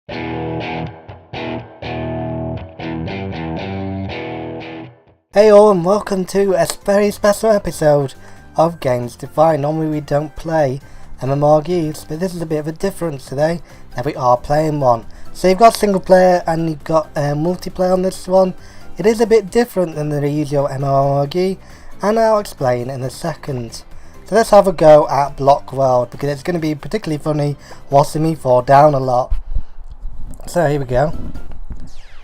Hey all, and welcome to a very special episode of Games Defined. Normally we don't play MMOGs, but this is a bit of a difference today, that we are playing one. So you've got single player and you've got multiplayer on this one. It is a bit different than the usual MMOG, and I'll explain in a second. So let's have a go at Block World, because it's going to be particularly funny watching me fall down a lot. So here we go.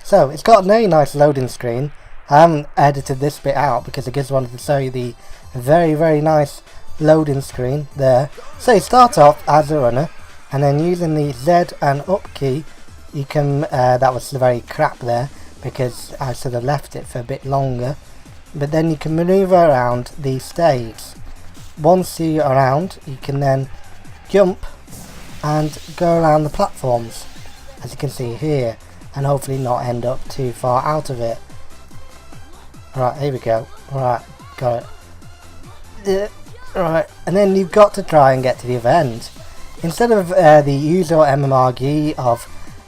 So it's got a very nice loading screen. I haven't edited this bit out because I just wanted to show you the very nice loading screen there. So you start off as a runner, and then using the Z and up key you can, that was very crap there because I should have left it for a bit longer, but then you can maneuver around the stage. Once you're around, you can then jump and go around the platforms, as you can see here, and hopefully not end up too far out of it. Right, here we go. Right, got it. Right, and then you've got to try and get to the other end. Instead of the usual MMOG of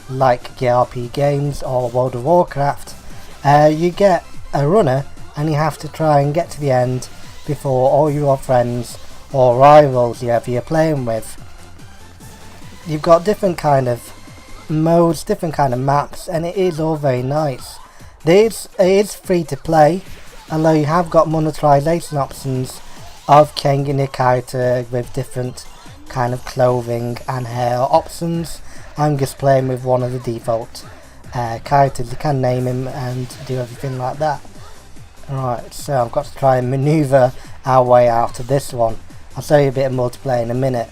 like GRP games or World of Warcraft, you get a runner and you have to try and get to the end before all your friends or rivals whoever you're playing with. You've got different kind of modes, different kind of maps, and it is all very nice. It is free to play, although you have got monetization options of changing your character with different kind of clothing and hair options. I'm just playing with one of the default characters. You can name him and do everything like that. Right, so I've got to try and maneuver our way out of this one. I'll show you a bit of multiplayer in a minute.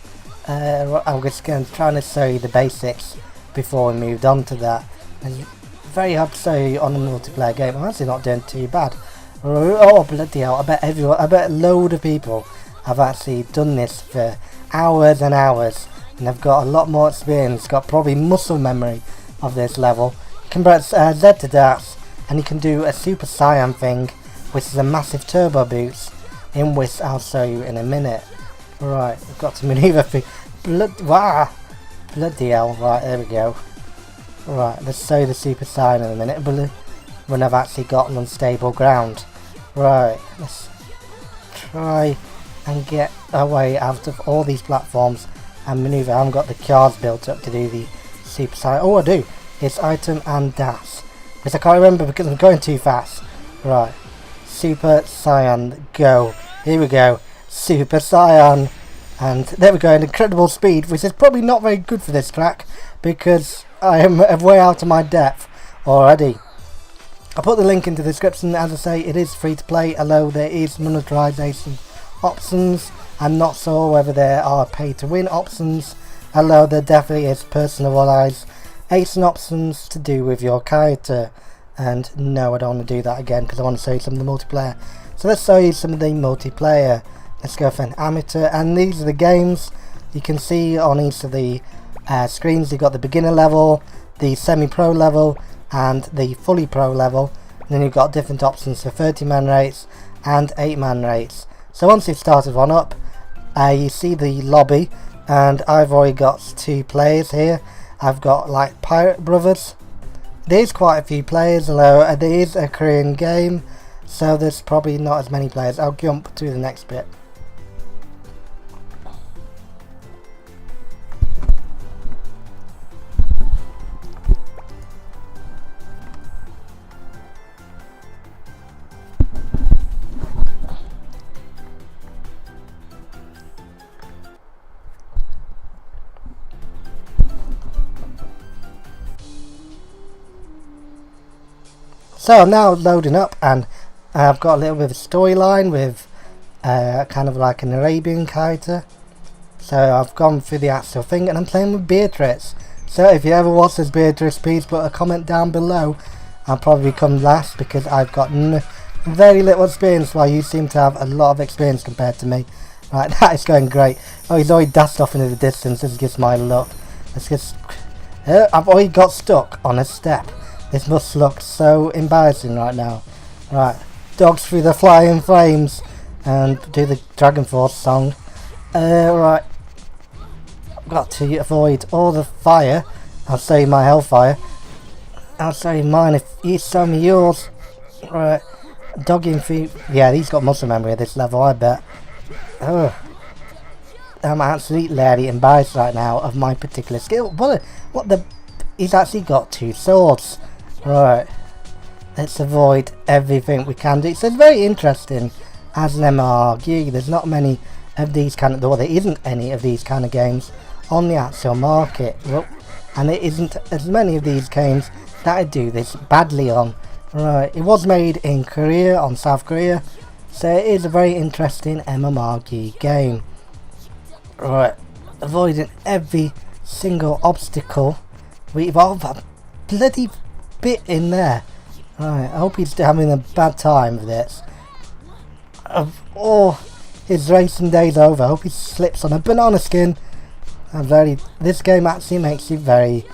I'm just going to try and show you the basics before we moved on to that. Very hard to say on a multiplayer game. I'm actually not doing too bad. Oh bloody hell, I bet a load of people have actually done this for hours and hours, and they've got a lot more experience, got probably muscle memory of this level. You can press Z to dash, and you can do a Super Saiyan thing, which is a massive turbo boost, in which I'll show you in a minute. Right, we've got to maneuver through. Bloody hell, right, there we go. Right, let's show you the Super Saiyan in a minute, when I've actually gotten unstable ground. Right, let's try and get our way out of all these platforms and maneuver. I haven't got the cars built up to do the Super Saiyan. Oh, I do. It's item and dash, because I can't remember because I'm going too fast. Right, Super Saiyan, go. Here we go, Super Saiyan. And there we go, an incredible speed, which is probably not very good for this track because I am way out of my depth already. I'll put the link into the description. As I say, it is free to play, although there is monetization options. I'm not sure whether there are pay to win options, although there definitely is personalization options to do with your character. And no, I don't want to do that again because I want to show you some of the multiplayer. So let's show you some of the multiplayer. Let's go for an amateur, and these are the games you can see on each of the screens. You've got the beginner level, the semi-pro level, and the fully pro level. And then you've got different options for 30-man rates and 8-man rates. So once you've started one up, you see the lobby, and I've already got 2 players here. I've got like Pirate Brothers. There's quite a few players, although there is a Korean game, so there's probably not as many players. I'll jump to the next bit. So I'm now loading up, and I've got a little bit of a storyline with kind of like an Arabian character. So I've gone through the actual thing, and I'm playing with Beatrice. So if you ever watch this Beatrice, please put a comment down below. I'll probably come last because I've got very little experience, while you seem to have a lot of experience compared to me. Right, that is going great. Oh, he's already dashed off into the distance. This is just my luck. Let's just... I've already got stuck on a step. This must look so embarrassing right now. Right, dogs through the flying flames, and do the Dragon Force song. Right, I've got to avoid all the fire I'll show you my hellfire. I'll show you mine if you show me yours. Right. Dogging feet. Yeah, he's got muscle memory at this level, I bet. Ugh. I'm absolutely embarrassed right now of my particular skill. What the... He's actually got 2 swords. Right. Let's avoid everything we can do. So it's very interesting as an MMOG. There's not many of these kind of... Well, there isn't any of these kind of games on the actual market. Well, and there isn't as many of these games that I do this badly on. Right, it was made in Korea, on South Korea, so it is a very interesting MMOG game. Right, avoiding every single obstacle. We've all got a bloody bit in there. Right, I hope he's having a bad time with this. Of all his racing days over, I hope he slips on a banana skin. This game actually makes you very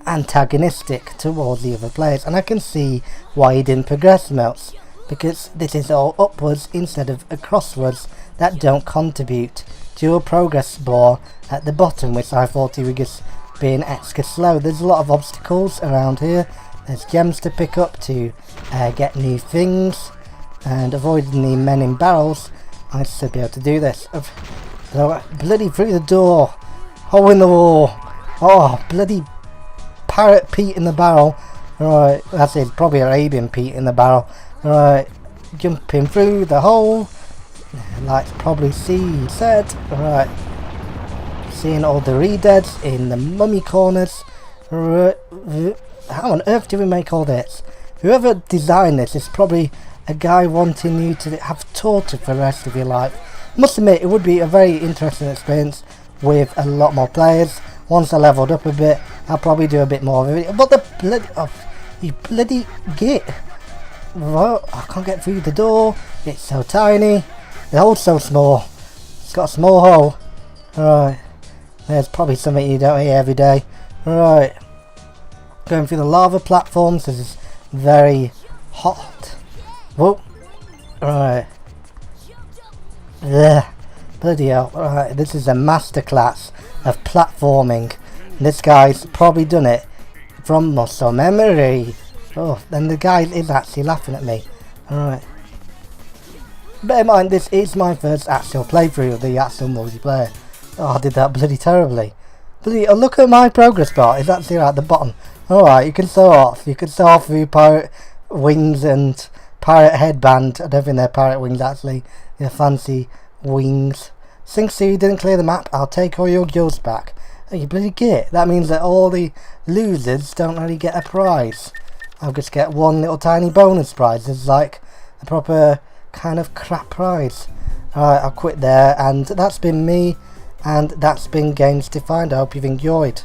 antagonistic towards the other players, and I can see why he didn't progress modes, because this is all upwards instead of crosswards that don't contribute to your progress bar at the bottom, which I thought he was just being extra slow. There's a lot of obstacles around here. There's gems to pick up to get new things, and avoiding the men in barrels, I should be able to do this. Bloody through the door, hole in the wall. Oh, bloody Parrot Pete in the barrel. Right, that's it, probably Arabian Pete in the barrel. Right, jumping through the hole. Like probably see said. Right, seeing all the re-deads in the mummy corners. Right, how on earth do we make all this? Whoever designed this is probably a guy wanting you to have torture for the rest of your life. Must admit, it would be a very interesting experience with a lot more players. Once I leveled up a bit, I'll probably do a bit more of it. But the bloody... Oh, you bloody git. Well, I can't get through the door. It's so tiny. The hole's so small. It's got a small hole. Right. There's probably something you don't hear every day. Right. Going through the lava platforms. This is very hot. Whoa. Right. Ugh. Bloody hell. Right. This is a masterclass of platforming. This guy's probably done it from muscle memory. Oh, then the guy is actually laughing at me. Alright. Bear in mind, this is my first actual playthrough of the actual multiplayer. Oh, I did that bloody terribly. Bloody, oh, look at my progress bar. It's actually right at the bottom. Alright, you can sew off. You can sew off through pirate wings and pirate headband. I don't think they're pirate wings actually. They're fancy wings. Since you didn't clear the map, I'll take all your gills back. Oh, you bloody git. That means that all the losers don't really get a prize. I'll just get one little tiny bonus prize. It's like a proper kind of crap prize. Alright, I'll quit there, and that's been me, and that's been Games Defined. I hope you've enjoyed.